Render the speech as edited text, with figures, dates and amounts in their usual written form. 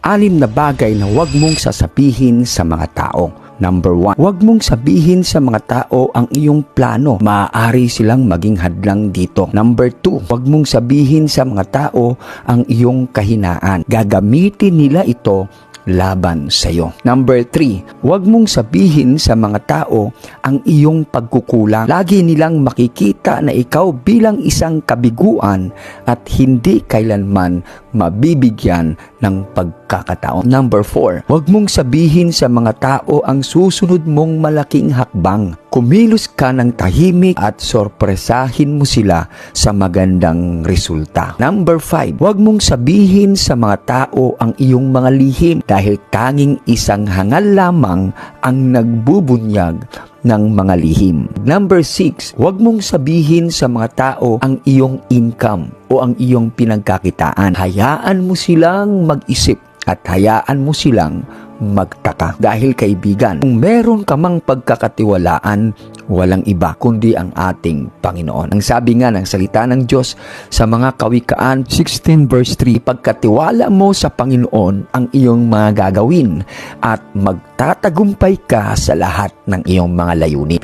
Anim na bagay na huwag mong sasabihin sa mga tao. Number 1, huwag mong sabihin sa mga tao ang iyong plano. Maaari silang maging hadlang dito. Number 2, huwag mong sabihin sa mga tao ang iyong kahinaan. Gagamitin nila ito laban sa iyo. Number 3, huwag mong sabihin sa mga tao ang iyong pagkukulang. Lagi nilang makikita na ikaw bilang isang kabiguan at hindi kailanman mabibigyan ng pagkakataon. Number 4, huwag mong sabihin sa mga tao ang susunod mong malaking hakbang. Kumilos ka ng tahimik at sorpresahin mo sila sa magandang resulta. Number 5, huwag mong sabihin sa mga tao ang iyong mga lihim dahil tanging isang hangal lamang ang nagbubunyag ng mga lihim. Number 6, huwag mong sabihin sa mga tao ang iyong income o ang iyong pinagkakitaan. Hayaan mo silang mag-isip at hayaan mo silang magtaka. Dahil kaibigan, kung meron ka mang pagkakatiwalaan, walang iba kundi ang ating Panginoon. Ang sabi nga ng salita ng Diyos sa mga Kawikaan 16 verse 3, pagkatiwala mo sa Panginoon ang iyong mga gagawin at magtatagumpay ka sa lahat ng iyong mga layunin.